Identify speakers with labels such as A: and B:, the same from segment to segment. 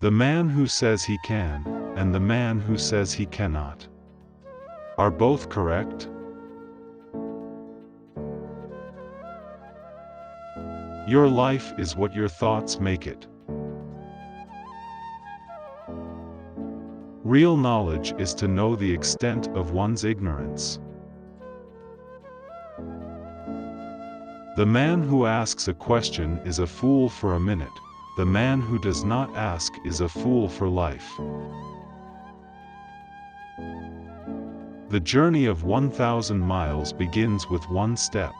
A: The man who says he can, and the man who says he cannot, are both correct? Your life is what your thoughts make it. Real knowledge is to know the extent of one's ignorance. The man who asks a question is a fool for a minute. The man who does not ask is a fool for life. The journey of 1,000 miles begins with one step.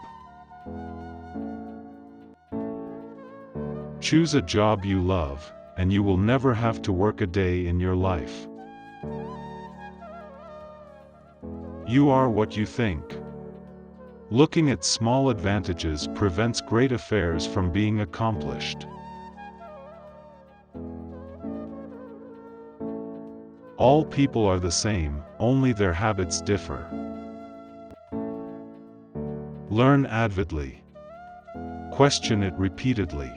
A: Choose a job you love, and you will never have to work a day in your life. You are what you think. Looking at small advantages prevents great affairs from being accomplished. All people are the same, only their habits differ. Learn avidly. Question it repeatedly.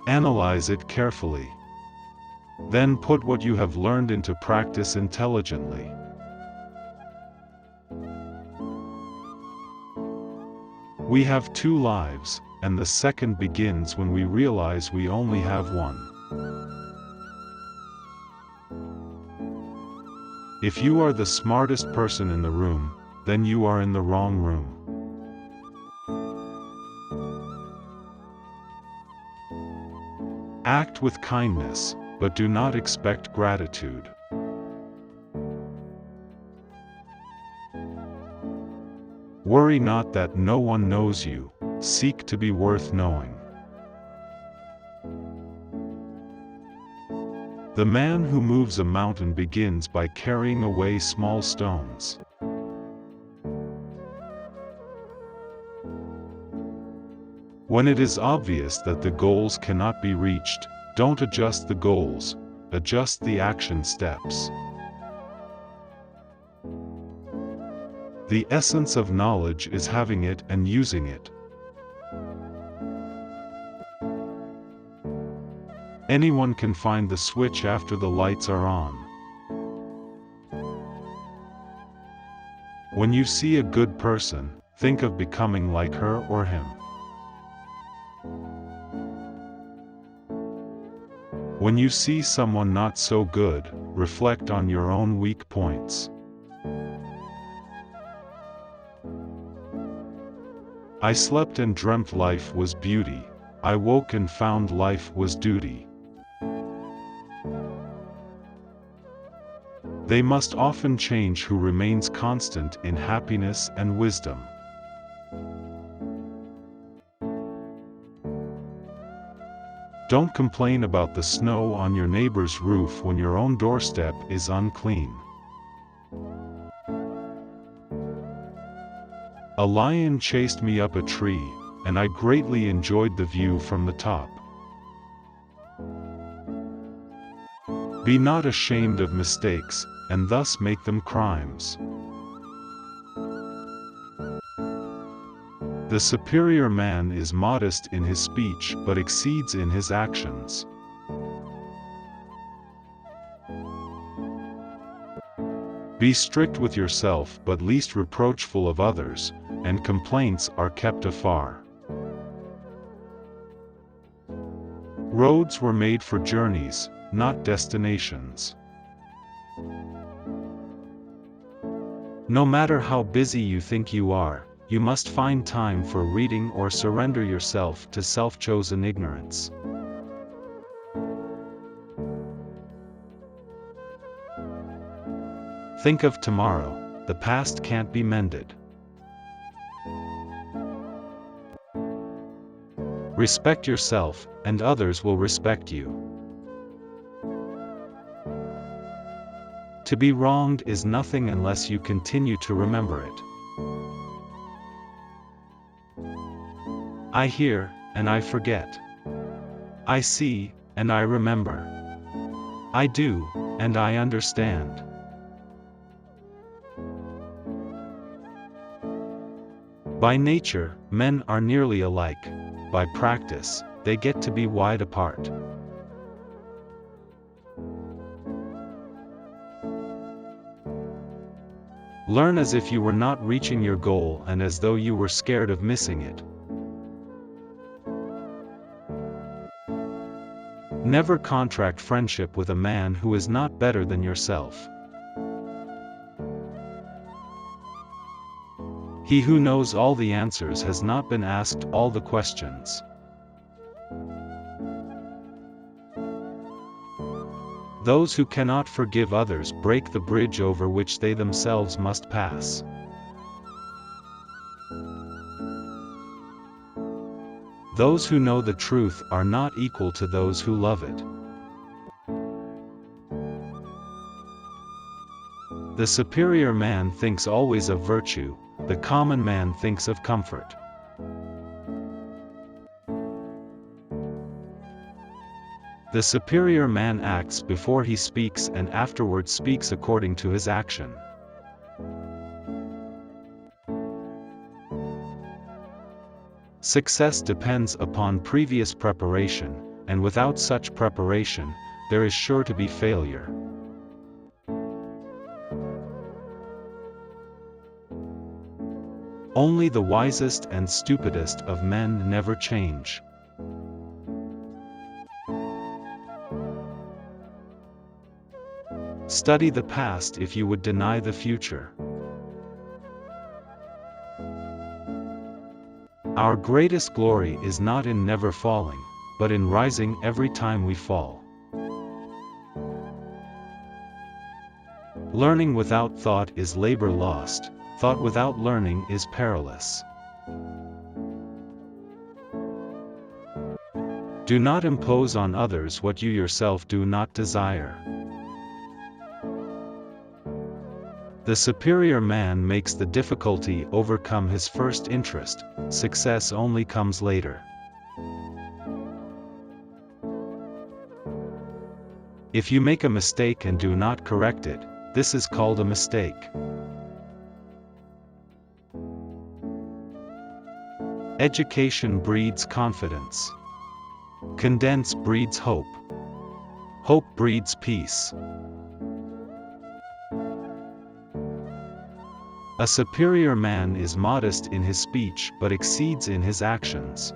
A: Analyze it carefully. Then put what you have learned into practice intelligently. We have two lives, and the second begins when we realize we only have one. If you are the smartest person in the room, then you are in the wrong room. Act with kindness, but do not expect gratitude. Worry not that no one knows you, seek to be worth knowing. The man who moves a mountain begins by carrying away small stones. When it is obvious that the goals cannot be reached, don't adjust the goals, adjust the action steps. The essence of knowledge is having it and using it. Anyone can find the switch after the lights are on. When you see a good person, think of becoming like her or him. When you see someone not so good, reflect on your own weak points. I slept and dreamt life was beauty. I woke and found life was duty. They must often change who remains constant in happiness and wisdom. Don't complain about the snow on your neighbor's roof when your own doorstep is unclean. A lion chased me up a tree, and I greatly enjoyed the view from the top. Be not ashamed of mistakes, and thus make them crimes. The superior man is modest in his speech but exceeds in his actions. Be strict with yourself but least reproachful of others, and complaints are kept afar. Roads were made for journeys, not destinations. No matter how busy you think you are, you must find time for reading or surrender yourself to self-chosen ignorance. Think of tomorrow, the past can't be mended. Respect yourself, and others will respect you. To be wronged is nothing unless you continue to remember it. I hear, and I forget. I see, and I remember. I do, and I understand. By nature, men are nearly alike. By practice, they get to be wide apart. Learn as if you were not reaching your goal and as though you were scared of missing it. Never contract friendship with a man who is not better than yourself. He who knows all the answers has not been asked all the questions. Those who cannot forgive others break the bridge over which they themselves must pass. Those who know the truth are not equal to those who love it. The superior man thinks always of virtue, the common man thinks of comfort. The superior man acts before he speaks and afterwards speaks according to his action. Success depends upon previous preparation, and without such preparation, there is sure to be failure. Only the wisest and stupidest of men never change. Study the past if you would deny the future. Our greatest glory is not in never falling, but in rising every time we fall. Learning without thought is labor lost, thought without learning is perilous. Do not impose on others what you yourself do not desire. The superior man makes the difficulty overcome his first interest, success only comes later. If you make a mistake and do not correct it, this is called a mistake. Education breeds confidence. Condense breeds hope. Hope breeds peace. A superior man is modest in his speech but exceeds in his actions.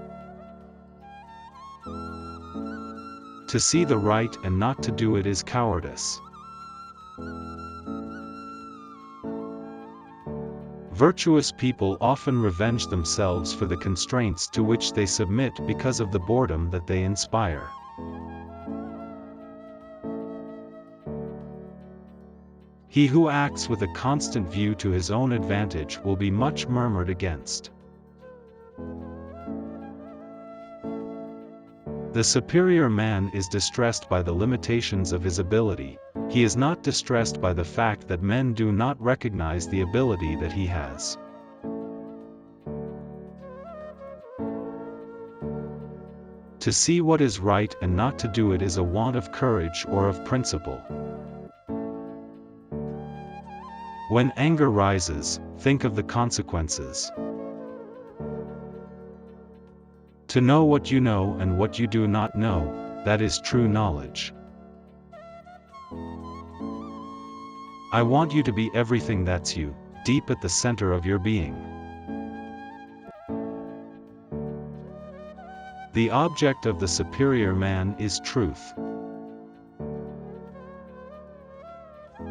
A: To see the right and not to do it is cowardice. Virtuous people often revenge themselves for the constraints to which they submit because of the boredom that they inspire. He who acts with a constant view to his own advantage will be much murmured against. The superior man is distressed by the limitations of his ability. He is not distressed by the fact that men do not recognize the ability that he has. To see what is right and not to do it is a want of courage or of principle. When anger rises, think of the consequences. To know what you know and what you do not know, that is true knowledge. I want you to be everything that's you, deep at the center of your being. The object of the superior man is truth.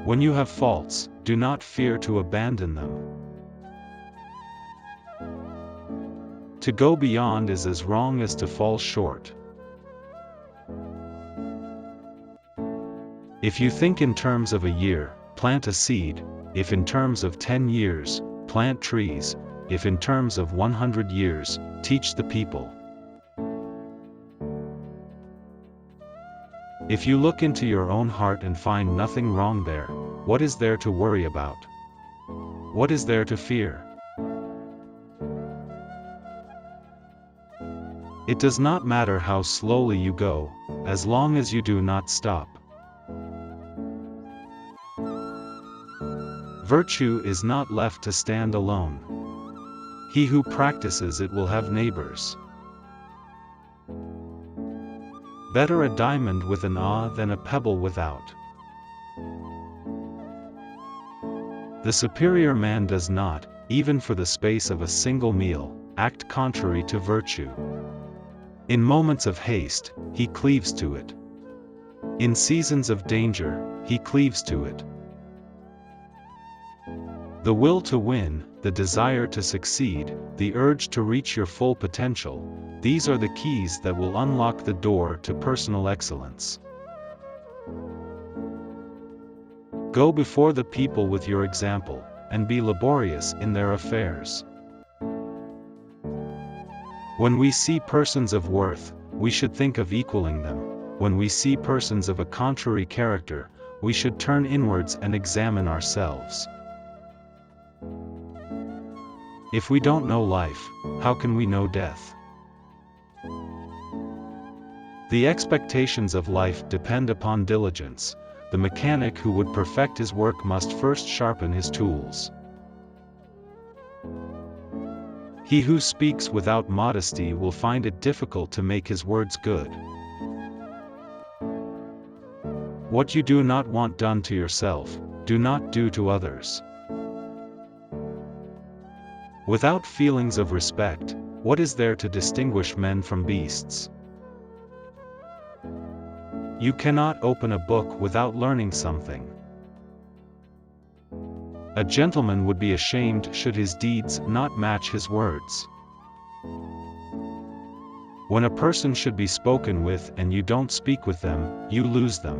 A: When you have faults, do not fear to abandon them. To go beyond is as wrong as to fall short. If you think in terms of a year, plant a seed. If in terms of 10 years, plant trees. If in terms of 100 years, teach the people. If you look into your own heart and find nothing wrong there, what is there to worry about? What is there to fear? It does not matter how slowly you go, as long as you do not stop. Virtue is not left to stand alone. He who practices it will have neighbors. Better a diamond with an awe than a pebble without. The superior man does not, even for the space of a single meal, act contrary to virtue. In moments of haste, he cleaves to it. In seasons of danger, he cleaves to it. The will to win, the desire to succeed, the urge to reach your full potential, these are the keys that will unlock the door to personal excellence. Go before the people with your example, and be laborious in their affairs. When we see persons of worth, we should think of equaling them. When we see persons of a contrary character, we should turn inwards and examine ourselves. If we don't know life, how can we know death? The expectations of life depend upon diligence. The mechanic who would perfect his work must first sharpen his tools. He who speaks without modesty will find it difficult to make his words good. What you do not want done to yourself, do not do to others. Without feelings of respect, what is there to distinguish men from beasts? You cannot open a book without learning something. A gentleman would be ashamed should his deeds not match his words. When a person should be spoken with and you don't speak with them, you lose them.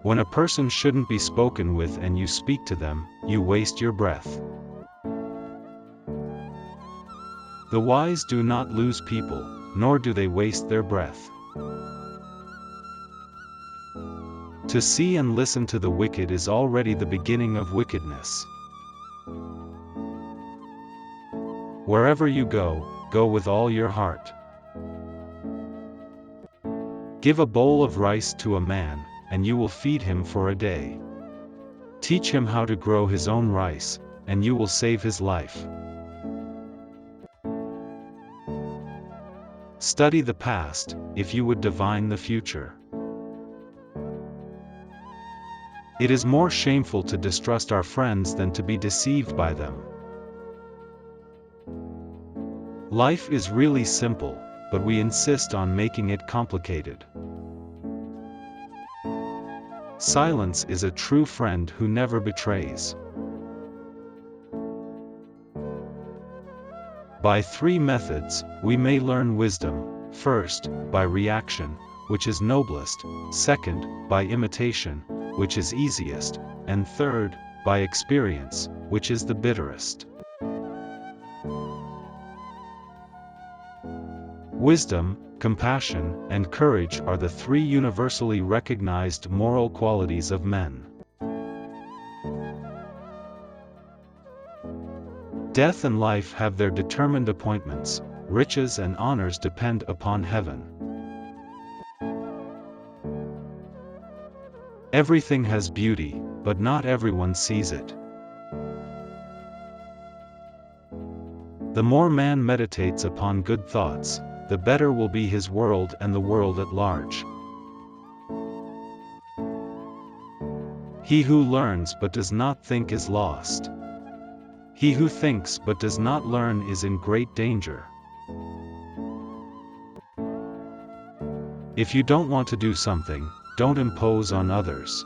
A: When a person shouldn't be spoken with and you speak to them, you waste your breath. The wise do not lose people, nor do they waste their breath. To see and listen to the wicked is already the beginning of wickedness. Wherever you go, go with all your heart. Give a bowl of rice to a man, and you will feed him for a day. Teach him how to grow his own rice, and you will save his life. Study the past, if you would divine the future. It is more shameful to distrust our friends than to be deceived by them. Life is really simple, but we insist on making it complicated. Silence is a true friend who never betrays. By 3 methods, we may learn wisdom: first, by reaction, which is noblest; second, by imitation, which is easiest; and third, by experience, which is the bitterest. Wisdom, compassion, and courage are the 3 universally recognized moral qualities of men. Death and life have their determined appointments. Riches and honors depend upon heaven. Everything has beauty, but not everyone sees it. The more man meditates upon good thoughts, the better will be his world and the world at large. He who learns but does not think is lost. He who thinks but does not learn is in great danger. If you don't want to do something, don't impose on others.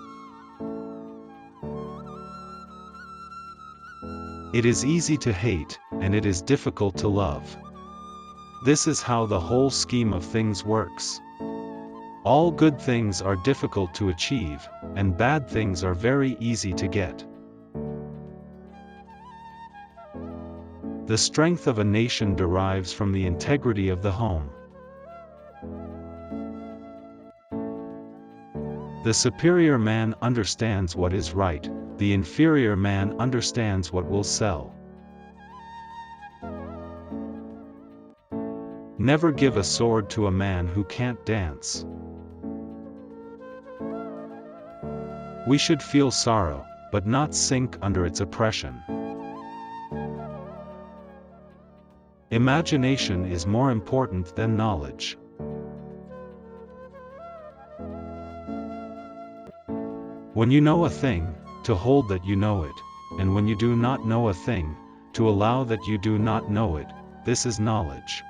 A: It is easy to hate, and it is difficult to love. This is how the whole scheme of things works. All good things are difficult to achieve, and bad things are very easy to get. The strength of a nation derives from the integrity of the home. The superior man understands what is right, the inferior man understands what will sell. Never give a sword to a man who can't dance. We should feel sorrow, but not sink under its oppression. Imagination is more important than knowledge. When you know a thing, to hold that you know it, and when you do not know a thing, to allow that you do not know it, this is knowledge.